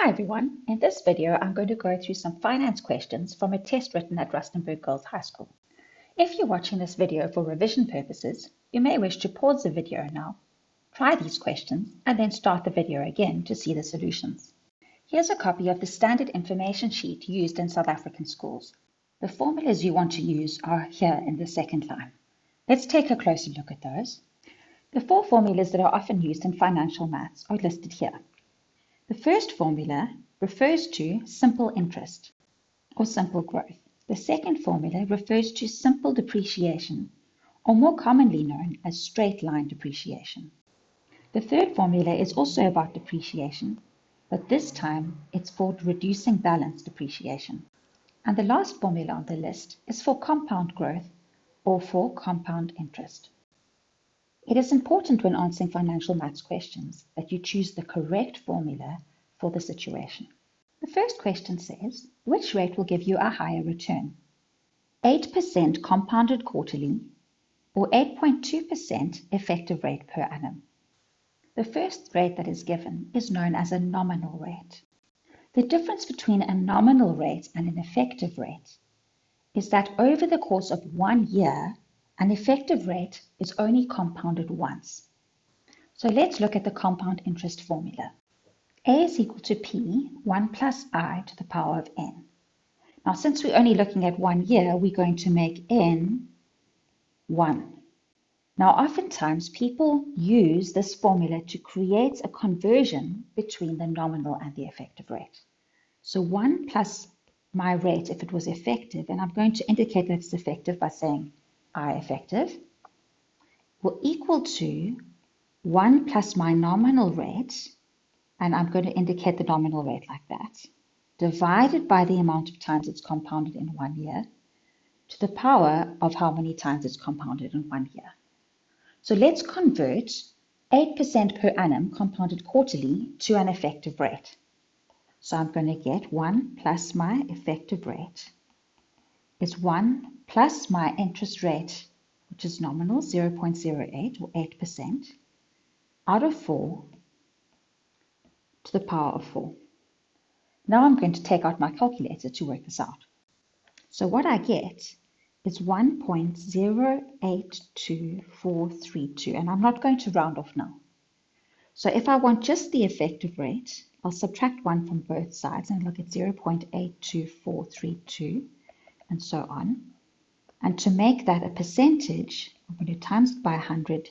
Hi everyone, in this video I'm going to go through some finance questions from a test written at Rustenburg Girls High School. If you're watching this video for revision purposes, you may wish to pause the video now, try these questions, and then start the video again to see the solutions. Here's a copy of the standard information sheet used in South African schools. The formulas you want to use are here in the second line. Let's take a closer look at those. The four formulas that are often used in financial maths are listed here. The first formula refers to simple interest or simple growth. The second formula refers to simple depreciation, or more commonly known as straight line depreciation. The third formula is also about depreciation, but this time it's for reducing balance depreciation. And the last formula on the list is for compound growth or for compound interest. It is important when answering financial maths questions that you choose the correct formula for the situation. The first question says, which rate will give you a higher return? 8% compounded quarterly or 8.2% effective rate per annum? The first rate that is given is known as a nominal rate. The difference between a nominal rate and an effective rate is that over the course of 1 year, an effective rate is only compounded once. So let's look at the compound interest formula. A is equal to P, 1 plus I to the power of n. Now, since we're only looking at 1 year, we're going to make n 1. Now, oftentimes people use this formula to create a conversion between the nominal and the effective rate. So 1 plus my rate, if it was effective, and I'm going to indicate that it's effective by saying I effective, will equal to 1 plus my nominal rate, and I'm going to indicate the nominal rate like that, divided by the amount of times it's compounded in 1 year, to the power of how many times it's compounded in 1 year. So let's convert 8% per annum compounded quarterly to an effective rate. So I'm going to get 1 plus my effective rate is 1 plus my interest rate, which is nominal, 0.08 or 8%, out of 4 to the power of 4. Now I'm going to take out my calculator to work this out. So what I get is 1.082432, and I'm not going to round off now. So if I want just the effective rate, I'll subtract 1 from both sides and look at 0.82432 and so on. And to make that a percentage, I'm going to times it by 100,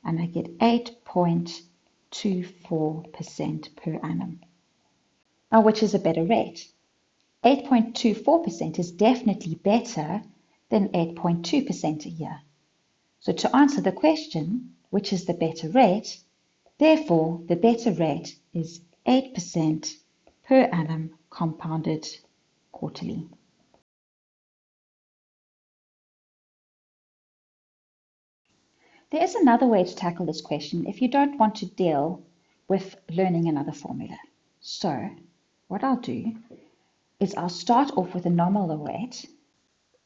and I get 8.24% per annum. Now, which is a better rate? 8.24% is definitely better than 8.2% a year. So to answer the question, which is the better rate, therefore the better rate is 8% per annum compounded quarterly. There is another way to tackle this question if you don't want to deal with learning another formula. So what I'll do is I'll start off with a nominal rate.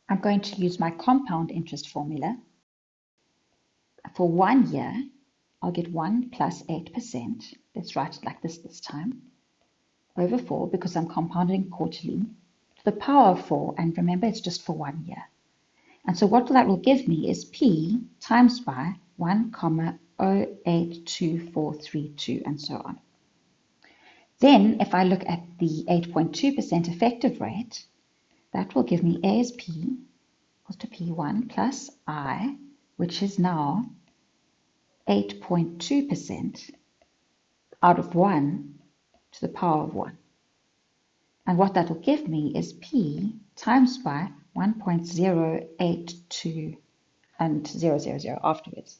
I'm going to use my compound interest formula. For 1 year, I'll get 1 plus 8%. Let's write it like this time. Over 4, because I'm compounding quarterly, to the power of 4. And remember, it's just for 1 year. And so what that will give me is P times by 1,082,432 and so on. Then if I look at the 8.2% effective rate, that will give me A as P equals to P1 plus I, which is now 8.2% out of 1 to the power of 1. And what that will give me is P times by 1.082 and 000 afterwards.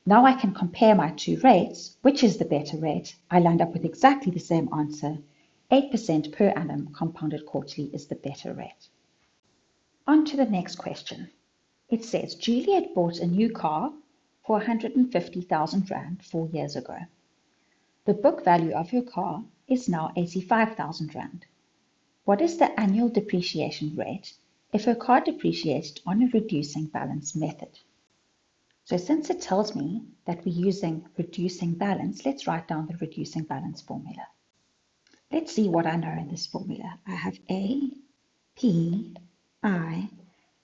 Now I can compare my two rates. Which is the better rate? I land up with exactly the same answer. 8% per annum compounded quarterly is the better rate. On to the next question. It says, Juliet bought a new car for 150,000 Rand 4 years ago. The book value of her car is now 85,000 Rand. What is the annual depreciation rate if her car depreciated on a reducing balance method? So since it tells me that we're using reducing balance, let's write down the reducing balance formula. Let's see what I know in this formula. I have A, P, I,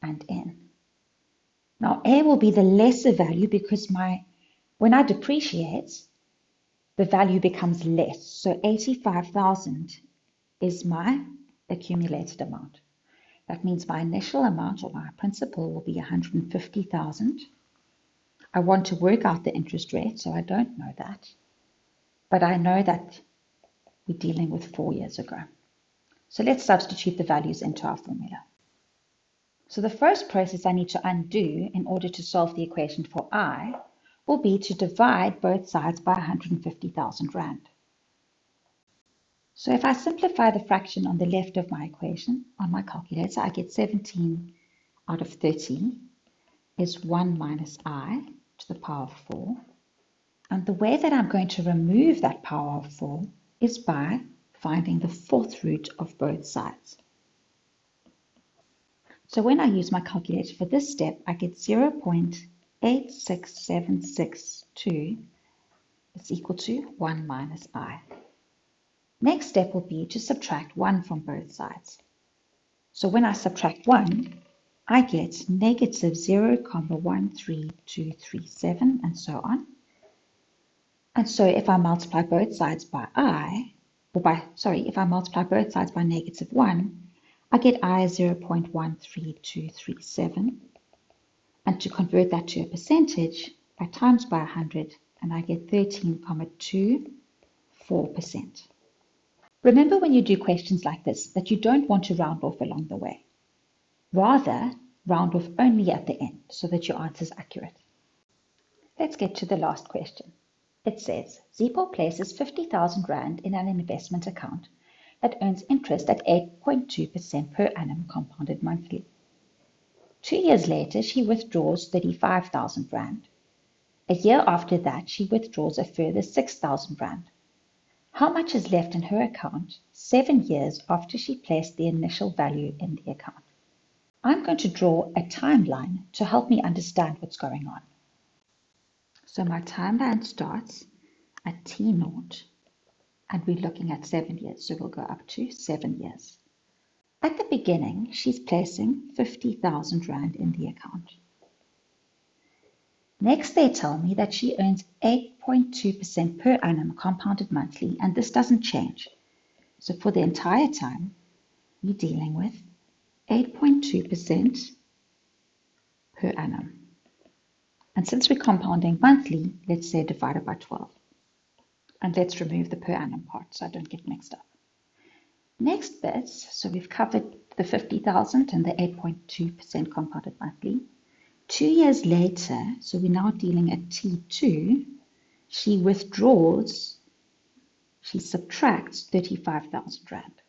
and N. Now A will be the lesser value because when I depreciate, the value becomes less. So 85,000 is my accumulated amount. That means my initial amount or my principal will be 150,000. I want to work out the interest rate, so I don't know that. But I know that we're dealing with 4 years ago. So let's substitute the values into our formula. So the first process I need to undo in order to solve the equation for I will be to divide both sides by 150,000 Rand. So if I simplify the fraction on the left of my equation on my calculator, I get 17 out of 30 is 1 minus I to the power of 4. And the way that I'm going to remove that power of 4 is by finding the fourth root of both sides. So when I use my calculator for this step, I get 0.86762 is equal to 1 minus I. Next step will be to subtract 1 from both sides. So when I subtract 1, I get negative 0.13237 and so on. And so if I multiply both sides by if I multiply both sides by negative 1, I get I as 0.13237. And to convert that to a percentage, I times by 100 and I get 13.24%. Remember when you do questions like this that you don't want to round off along the way. Rather, round off only at the end so that your answer is accurate. Let's get to the last question. It says, Zipo places 50,000 Rand in an investment account that earns interest at 8.2% per annum compounded monthly. 2 years later, she withdraws 35,000 Rand. A year after that, she withdraws a further 6,000 Rand. How much is left in her account 7 years after she placed the initial value in the account? I'm going to draw a timeline to help me understand what's going on. So my timeline starts at T0, and we're looking at 7 years, so we'll go up to 7 years. At the beginning, she's placing 50,000 Rand in the account. Next, they tell me that she earns 8.2% per annum compounded monthly, and this doesn't change. So for the entire time, we're dealing with 8.2% per annum. And since we're compounding monthly, let's say divided by 12. And let's remove the per annum part so I don't get mixed up. Next bits, so we've covered the 50,000 and the 8.2% compounded monthly. 2 years later, so we're now dealing at T2, she subtracts 35,000 Rand.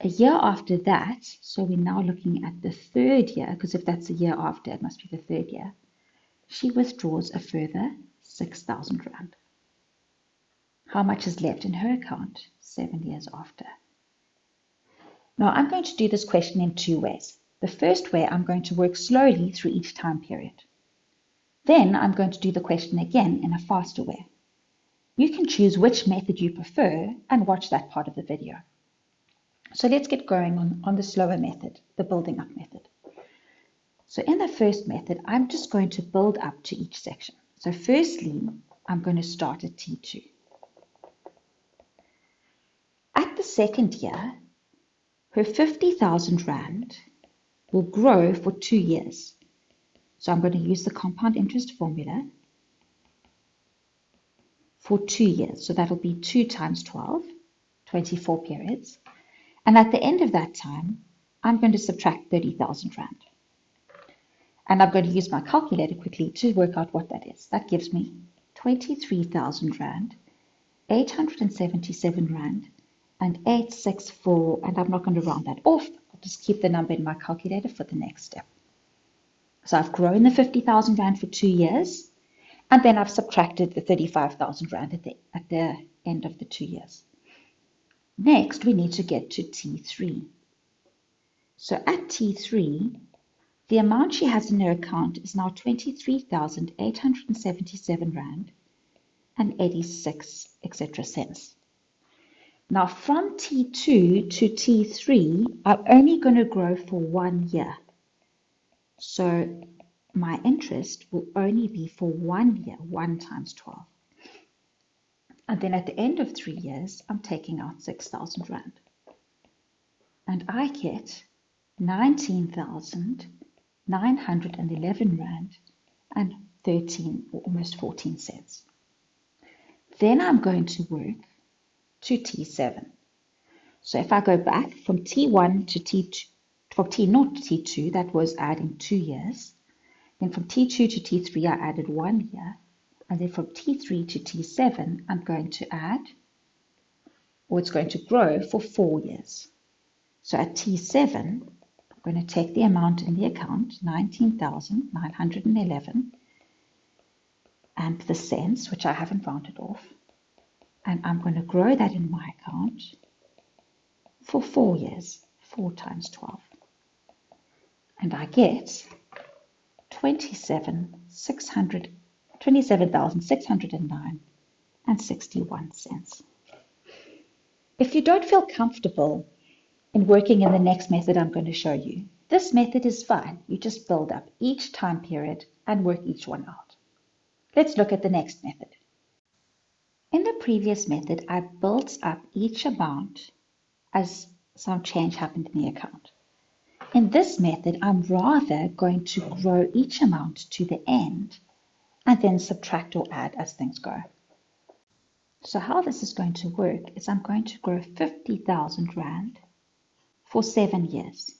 A year after that, so we're now looking at the third year, because if that's a year after, it must be the third year, she withdraws a further 6,000 Rand. How much is left in her account 7 years after? Now I'm going to do this question in 2 ways. The first way, I'm going to work slowly through each time period. Then I'm going to do the question again in a faster way. You can choose which method you prefer and watch that part of the video. So let's get going on the slower method, the building up method. So in the first method, I'm just going to build up to each section. So firstly, I'm going to start at T2. At the second year, her 50,000 Rand will grow for 2 years. So I'm going to use the compound interest formula for 2 years. So that'll be 2 times 12, 24 periods. And at the end of that time, I'm going to subtract 30,000 Rand. And I'm going to use my calculator quickly to work out what that is. That gives me 23,000 Rand, 877 Rand, and 864, and I'm not going to round that off. I'll just keep the number in my calculator for the next step. So I've grown the 50,000 Rand for 2 years, and then I've subtracted the 35,000 Rand at the end of the 2 years. Next, we need to get to T3. So at T3, the amount she has in her account is now 23,877 Rand and 86 etc. cents. Now from T2 to T3, I'm only going to grow for 1 year. So my interest will only be for 1 year, 1 times 12. And then at the end of 3 years, I'm taking out 6,000 Rand. And I get 19,911 Rand and 13 or almost 14 cents. Then I'm going to work to T7. So if I go back from T1 to T2, from T0 to T2, that was adding 2 years. Then from T2 to T3, I added 1 year. And then from T3 to T7, I'm going to add, or it's going to grow for 4 years. So at T7, I'm going to take the amount in the account, 19,911, and the cents, which I haven't rounded off, and I'm going to grow that in my account for 4 years, 4 times 12. And I get 27,609 and 61 cents. If you don't feel comfortable in working in the next method I'm going to show you, this method is fine. You just build up each time period and work each one out. Let's look at the next method. In the previous method, I built up each amount as some change happened in the account. In this method, I'm rather going to grow each amount to the end and then subtract or add as things go. So how this is going to work is I'm going to grow 50,000 Rand for 7 years.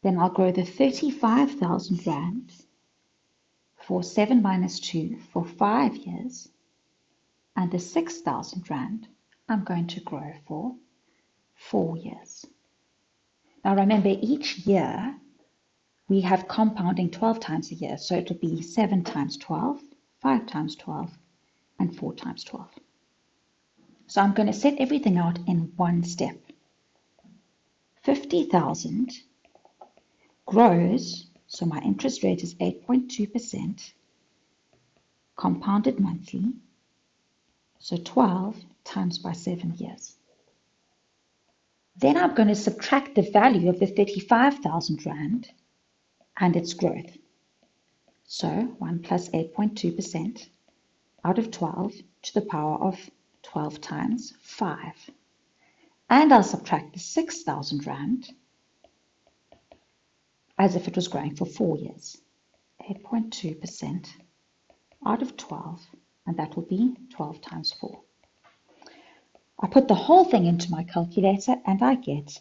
Then I'll grow the 35,000 Rand for 7 minus 2 for 5 years. And the 6,000 Rand I'm going to grow for 4 years. Now remember, each year we have compounding 12 times a year. So it'll be 7 times 12, 5 times 12, and 4 times 12. So I'm going to set everything out in one step. 50,000 grows, so my interest rate is 8.2%, compounded monthly, so 12 times by 7 years. Then I'm going to subtract the value of the 35,000 Rand and its growth. So 1 plus 8.2% out of 12 to the power of 12 times 5. And I'll subtract the 6,000 Rand as if it was growing for 4 years. 8.2% out of 12, and that will be 12 times 4. I put the whole thing into my calculator and I get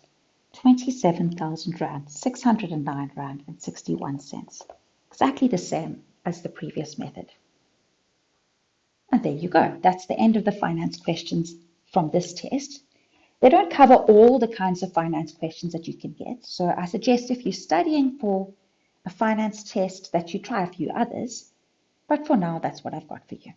27,000 Rand, 609 Rand and 61 cents. Exactly the same as the previous method. And there you go. That's the end of the finance questions from this test. They don't cover all the kinds of finance questions that you can get. So I suggest if you're studying for a finance test that you try a few others. But for now, that's what I've got for you.